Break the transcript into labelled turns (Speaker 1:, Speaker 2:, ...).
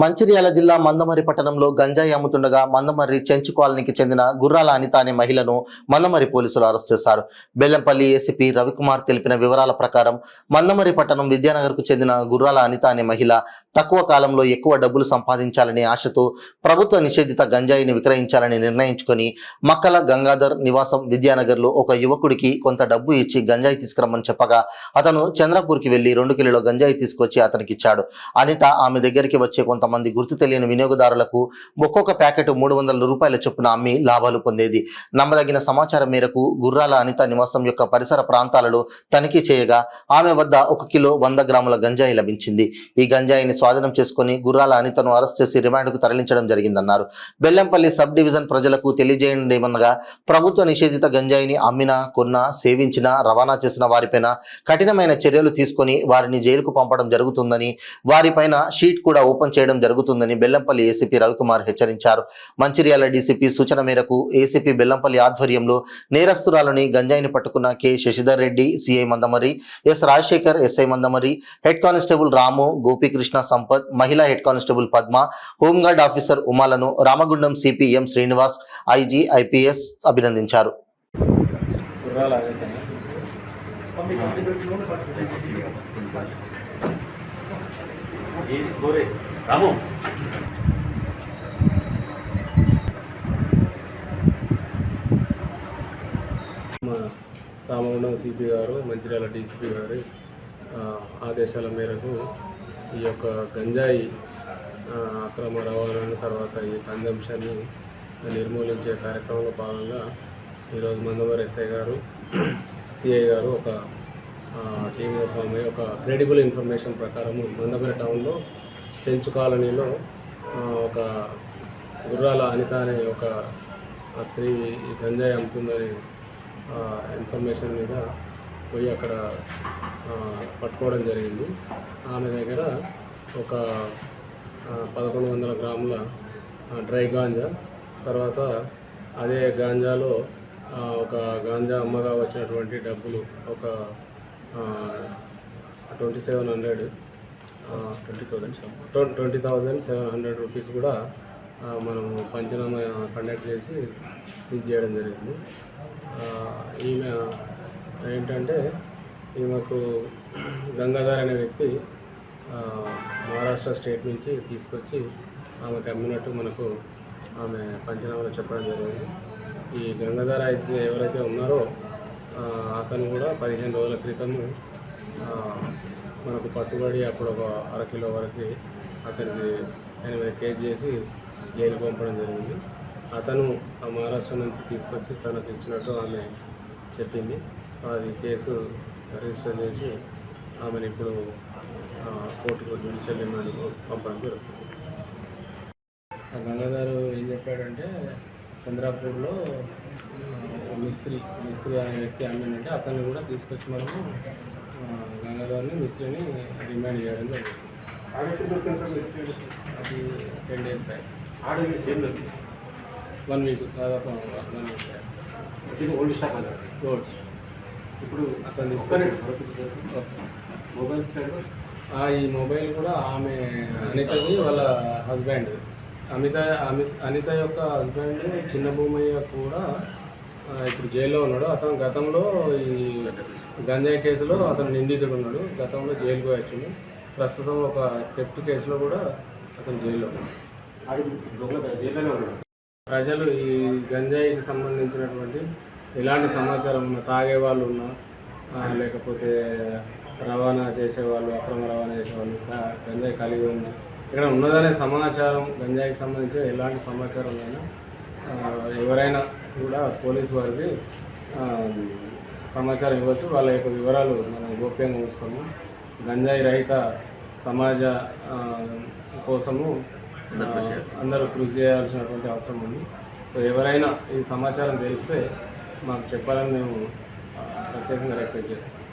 Speaker 1: మంచిర్యాల జిల్లా మందమర్రి పట్టణంలో గంజాయి అమ్ముతుండగా మందమర్రి చెంచు కాలనీకి చెందిన గుర్రాల అనిత అనే మహిళను మందమర్రి పోలీసులు అరెస్ట్ చేశారు. బెల్లంపల్లి ఏసీపీ రవికుమార్ తెలిపిన వివరాల ప్రకారం మందమర్రి పట్టణం విద్యానగర్కు చెందిన గుర్రాల అనిత అనే మహిళ తక్కువ కాలంలో ఎక్కువ డబ్బులు సంపాదించాలనే ఆశతో ప్రభుత్వ నిషేధిత గంజాయిని విక్రయించాలని నిర్ణయించుకొని మక్కల గంగాధర్ నివాసం విద్యానగర్లో ఒక యువకుడికి కొంత డబ్బు ఇచ్చి గంజాయి తీసుకురమ్మని చెప్పగా అతను చంద్రపూర్కి వెళ్లి 2 కిలోల గంజాయి తీసుకొచ్చి అతనికి ఇచ్చాడు. అనిత ఆమె దగ్గరికి వచ్చే కొంతమంది గుర్తు తెలియని వినియోగదారులకు ఒక్కొక్క ప్యాకెట్ 300 రూపాయల చొప్పున అమ్మి లాభాలు పొందేది. నమ్మదగిన సమాచారం మేరకు గుర్రాల అనిత నివాసం యొక్క పరిసర ప్రాంతాలలో తనిఖీ చేయగా ఆమె వద్ద 1 కిలో 100 గ్రాముల గంజాయి లభించింది. ఈ గంజాయిని స్వాధీనం చేసుకుని గుర్రాల అనితను అరెస్ట్ చేసి రిమాండ్కు తరలించడం జరిగిందన్నారు. బెల్లంపల్లి సబ్ డివిజన్ ప్రజలకు తెలియజేయడమనగా ప్రభుత్వ నిషేధిత గంజాయిని అమ్మినా, కొన్నా, సేవించినా, రవాణా చేసిన వారిపైన కఠినమైన చర్యలు తీసుకొని వారిని జైలుకు పంపడం జరుగుతుందని, వారిపైన షీట్ కూడా ఓపెన్ చేయడం జరుగుతుందని బెల్లంపల్లి ఏసీపీ రవికుమార్ హెచ్చరించారు. మంచిర్యాల డీసీపీ సూచన మేరకు ఏసీపీ బెల్లంపల్లి ఆధ్వర్యంలో నేరస్తురాలని గంజాయిని పట్టుకున్న K Shashidhar Reddy CI Mandamarri, S Rajasekhar SI Mandamarri, head constable Ramu, Gopikrishna Sampath, మహిళా head constable Padma, home guard officer ఉమాలను Ramagundam CP M Srinivas, IG IPS అభినందించారు.
Speaker 2: రామగుండం సిపి గారు, మంచిర్యాల డీసీపీ గారి ఆదేశాల మేరకు ఈ యొక్క గంజాయి అక్రమ రవాణాను, తర్వాత ఈ కన్జంప్షన్ని నిర్మూలించే కార్యక్రమంలో భాగంగా ఈరోజు మందమర్రి ఎస్ఐ గారు, సిఐ గారు ఒక టీమ్గా ఫామ్ అయ్యి ఒక క్రెడిబుల్ ఇన్ఫర్మేషన్ ప్రకారం మందమర్రి టౌన్లో చెంచు కాలనీలో ఒక గుర్రాల అనిత అనే ఒక స్త్రీ ఈ గంజాయి అమ్ముతుందని ఇన్ఫర్మేషన్ మీద పోయి అక్కడ పట్టుకోవడం జరిగింది. ఆమె దగ్గర ఒక 1100 గ్రాముల డ్రై గాంజా, తర్వాత అదే గాంజాలో ఒక గాంజా అమ్మగా వచ్చినటువంటి డబ్బులు ఒక 20,700 రూపీస్ కూడా మనం పంచనామా కండక్ట్ చేసి సీజ్ చేయడం జరిగింది. ఈమె ఏంటంటే ఈమెకు గంగాధర్ అనే వ్యక్తి మహారాష్ట్ర స్టేట్ నుంచి తీసుకొచ్చి ఆమెకు అమ్మినట్టు మనకు ఆమె పంచనామాలో చెప్పడం జరిగింది. ఈ గంగాధర్ అయితే ఎవరైతే ఉన్నారో అతను కూడా 15 రోజుల క్రితము మనకు పట్టుబడి అప్పుడు ఒక 1/2 కిలో వరకు అతనికి 8 కేజీ చేసి జైలు పంపడం జరిగింది. అతను మహారాష్ట్ర నుంచి తీసుకొచ్చి తనకు ఇచ్చినట్టు ఆమె చెప్పింది. అది కేసు రిజిస్టర్ చేసి ఆమెను ఇప్పుడు కోర్టుకు జ్యుడిషియల్ రిమాండ్కు పంపడం జరుగుతుంది. గంగాధర్ ఏం చెప్పాడంటే చంద్రాపూర్లో మిస్త్రి అనే వ్యక్తి అమ్మిందంటే అతన్ని కూడా తీసుకొచ్చి మనము గంగాధర్ని మిస్త్రిని రిమాండ్ చేయడం జరిగింది. అది 10 days బ్యాక్, 1 week దాదాపు 1 week back.
Speaker 3: Old stock
Speaker 2: roads
Speaker 3: ఇప్పుడు
Speaker 2: అతను తీసుకొని
Speaker 3: మొబైల్స్
Speaker 2: ఈ మొబైల్ కూడా ఆమె అనితది వాళ్ళ హస్బెండ్, అనిత యొక్క హస్బెండ్ చిన్న భూమయ్య కూడా ఇప్పుడు జైల్లో ఉన్నాడు. అతను గతంలో ఈ గంజాయి కేసులో అతను నిందితుడు ఉన్నాడు. గతంలో జైలుకు వచ్చింది. ప్రస్తుతం ఒక థెఫ్ట్ కేసులో కూడా అతను జైల్లో ఉన్నాడు. ప్రజలు ఈ గంజాయికి సంబంధించినటువంటి ఎలాంటి సమాచారం ఉన్నా, తాగే వాళ్ళు ఉన్నా, లేకపోతే రవాణా చేసేవాళ్ళు, అక్రమ రవాణా చేసేవాళ్ళు, గంజాయి కలిగి ఉన్నా, ఇక్కడ ఉన్నదనే సమాచారం, గంజాయికి సంబంధించిన ఎలాంటి సమాచారం అయినా ఎవరైనా కూడా పోలీసు వారికి సమాచారం ఇవ్వచ్చు. వాళ్ళ యొక్క వివరాలు మనం గోప్యంగా ఉంచుతాము. గంజాయి రహిత సమాజ కోసము అందరూ కృషి చేయాల్సినటువంటి అవసరం ఉంది. సో ఎవరైనా ఈ సమాచారం తెలిస్తే మాకు చెప్పాలని మేము ప్రత్యేకంగా రిక్వెస్ట్ చేస్తాం.